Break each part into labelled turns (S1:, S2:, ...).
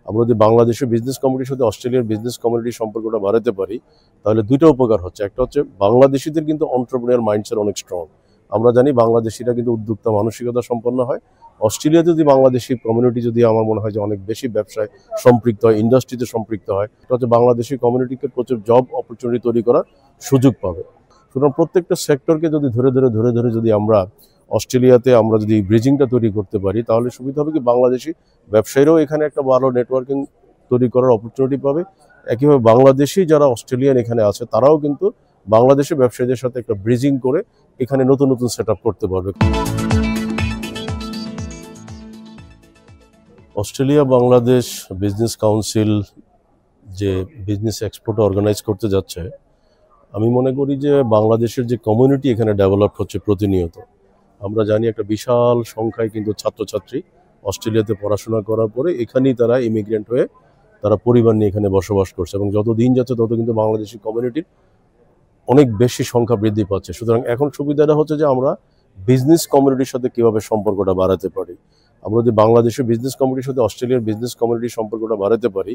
S1: আমরা যদি বাংলাদেশের বিজনেস কমিউনিটির সাথে অস্ট্রেলিয়ার বিজনেস কমিউনিটির সম্পর্কটা বাড়াতে পারি তাহলে দুইটা উপকার হচ্ছে। একটা হচ্ছে বাংলাদেশিদের কিন্তু এন্টারপ্রেনিউর মাইন্ডসেট অনেক স্ট্রং। আমরা জানি বাংলাদেশিরা কিন্তু উদ্যোক্তা মানসিকতা সম্পন্ন হয়। অস্ট্রেলিয়াতে যদি বাংলাদেশি কমিউনিটি যদি আমার মনে হয় যে অনেক বেশি ব্যবসায় সম্পৃক্ত হয়, ইন্ডাস্ট্রিতে সম্পৃক্ত হয়, এটা হচ্ছে বাংলাদেশি কমিউনিটিকে প্রচুর জব অপরচুনিটি তৈরি করার সুযোগ পাবে। সুতরাং প্রত্যেকটা সেক্টরকে যদি ধরে ধরে যদি আমরা অস্ট্রেলিয়াতে আমরা যদি ব্রিজিংটা তৈরি করতে পারি তাহলে সুবিধা হবে কি বাংলাদেশি ব্যবসায়ীরাও এখানে একটা ভালো নেটওয়ার্কিং তৈরি করার অপরচুনিটি পাবে। একইভাবে বাংলাদেশি যারা অস্ট্রেলিয়ান এখানে আছে তারাও কিন্তু বাংলাদেশের ব্যবসায়ীদের সাথে একটা ব্রিজিং করে এখানে নতুন নতুন সেট আপ করতে পারবে। অস্ট্রেলিয়া বাংলাদেশ বিজনেস কাউন্সিল যে বিজনেস এক্সপোর্ট অর্গানাইজ করতে যাচ্ছে, আমি মনে করি যে বাংলাদেশের যে কমিউনিটি এখানে ডেভেলপ হচ্ছে প্রতিনিয়ত। আমরা জানি একটা বিশাল সংখ্যায় কিন্তু ছাত্রছাত্রী অস্ট্রেলিয়াতে পড়াশোনা করার পরে এখানেই তারা ইমিগ্রেন্ট হয়ে তারা পরিবার নিয়ে এখানে বসবাস করছে এবং যত দিন যাচ্ছে তত কিন্তু বাংলাদেশি কমিউনিটির অনেক বেশি সংখ্যা বৃদ্ধি পাচ্ছে। সুতরাং এখন সুবিধাটা হচ্ছে যে আমরা বিজনেস কমিউনিটির সাথে কীভাবে সম্পর্কটা বাড়াতে পারি। আমরা যদি বাংলাদেশের বিজনেস কমিউনিটির সাথে অস্ট্রেলিয়ার বিজনেস কমিউনিটির সম্পর্কটা বাড়াতে পারি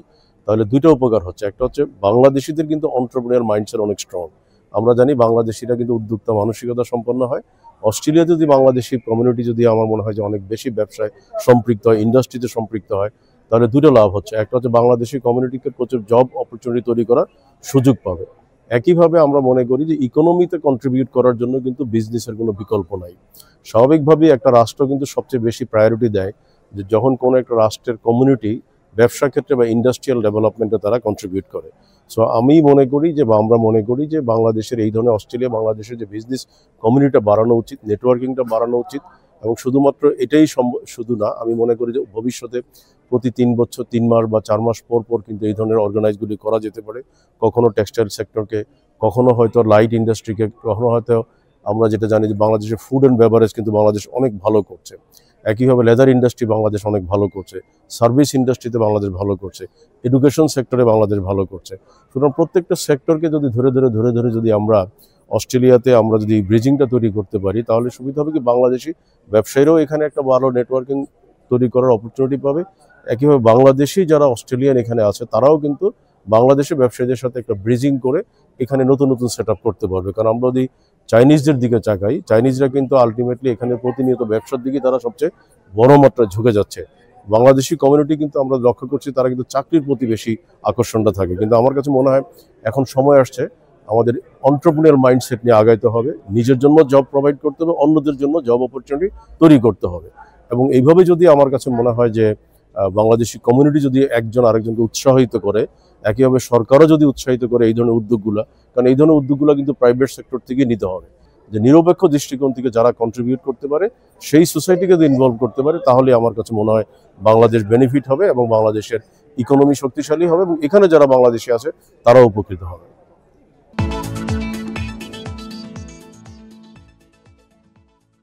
S1: তাহলে দুইটা উপকার হচ্ছে। একটা হচ্ছে বাংলাদেশিদের কিন্তু এন্টারপ্রেনিউর মাইন্ডসেট অনেক স্ট্রং। আমরা জানি বাংলাদেশিরা কিন্তু উদ্যোক্তা মানসিকতা সম্পন্ন হয়। অস্ট্রেলিয়াতে যদি বাংলাদেশি কমিউনিটি যদি আমার মনে হয় যে অনেক বেশি ব্যবসায় সম্পৃক্ত হয়, ইন্ডাস্ট্রিতে সম্পৃক্ত হয়, তাহলে দুটো লাভ হচ্ছে। একটা হচ্ছে বাংলাদেশি কমিউনিটিকে প্রচুর জব অপরচুনিটি তৈরি করার সুযোগ পাবে। একইভাবে আমরা মনে করি যে ইকোনমিতে কন্ট্রিবিউট করার জন্য কিন্তু বিজনেসের কোনো বিকল্প নাই। স্বাভাবিকভাবেই একটা রাষ্ট্র কিন্তু সবচেয়ে বেশি প্রায়োরিটি দেয় যে যখন কোনো একটা রাষ্ট্রের কমিউনিটি ব্যবসা ক্ষেত্রে বা ইন্ডাস্ট্রিয়াল ডেভেলপমেন্টে তারা কন্ট্রিবিউট করে। সো আমি মনে করি যে বা আমরা মনে করি যে বাংলাদেশের এই ধরনের অস্ট্রেলিয়া বাংলাদেশের যে বিজনেস কমিউনিটিটা বাড়ানো উচিত, নেটওয়ার্কিংটা বাড়ানো উচিত। এবং শুধুমাত্র এটাই শুধু না, আমি মনে করি যে ভবিষ্যতে প্রতি 3 বছর 3 মাস বা 4 মাস পর পর কিন্তু এই ধরনের অর্গানাইজগুলি করা যেতে পারে। কখনো টেক্সটাইল সেক্টরকে, কখনো হয়তো লাইট ইন্ডাস্ট্রিকে, কখনো হয়তো আমরা যেটা জানি যে বাংলাদেশের ফুড অ্যান্ড বেভারেজ কিন্তু বাংলাদেশ অনেক ভালো করছে। একইভাবে লেদার ইন্ডাস্ট্রি বাংলাদেশ অনেক ভালো করছে, সার্ভিস ইন্ডাস্ট্রিতে বাংলাদেশ ভালো করছে, এডুকেশন সেক্টরে বাংলাদেশ ভালো করছে। সুতরাং প্রত্যেকটা সেক্টরকে যদি ধরে যদি আমরা অস্ট্রেলিয়াতে আমরা যদি ব্রিজিংটা তৈরি করতে পারি তাহলে সুবিধা হবে কি বাংলাদেশি ব্যবসায়ীরাও এখানে একটা ভালো নেটওয়ার্কিং তৈরি করার অপরচুনিটি পাবে। একইভাবে বাংলাদেশি যারা অস্ট্রেলিয়ান এখানে আছে তারাও কিন্তু বাংলাদেশের ব্যবসায়ীদের সাথে একটা ব্রিজিং করে এখানে নতুন নতুন সেট আপ করতে পারবে। কারণ আমরা যদি চাইনিজদের দিকে তাকাই, চাইনিজরা কিন্তু আলটিমেটলি এখানে প্রতিনিয়ত ব্যবসার দিকে তারা সবচেয়ে বড় মাত্রায় ঝুঁকে যাচ্ছে। বাংলাদেশি কমিউনিটি কিন্তু আমরা লক্ষ্য করছি তারা কিন্তু চাকরির প্রতি বেশি আকর্ষণটা থাকে। কিন্তু আমার কাছে মনে হয় এখন সময় আসছে আমাদের এন্টারপ্রেনিউর মাইন্ডসেট নিয়ে আগাইতে হবে, নিজের জন্য জব প্রোভাইড করতে হবে, অন্যদের জন্য জব অপরচুনিটি তৈরি করতে হবে। এবং এইভাবে যদি আমার কাছে মনে হয় যে বাংলাদেশি কমিউনিটি যদি একজন আরেকজনকে উৎসাহিত করে, একইভাবে সরকারও যদি উৎসাহিত করে এই ধরনের উদ্যোগগুলো, কারণ এই ধরনের উদ্যোগগুলো কিন্তু প্রাইভেট সেক্টর থেকে নিতে হবে, যে নিরপেক্ষ দৃষ্টিকোণ থেকে যারা কন্ট্রিবিউট করতে পারে সেই সোসাইটিকে যদি ইনভলভ করতে পারে তাহলে আমার কাছে মনে হয় বাংলাদেশ বেনিফিট হবে এবং বাংলাদেশের ইকোনমি শক্তিশালী হবে এবং এখানে যারা বাংলাদেশি আছে তারাও উপকৃত হবে।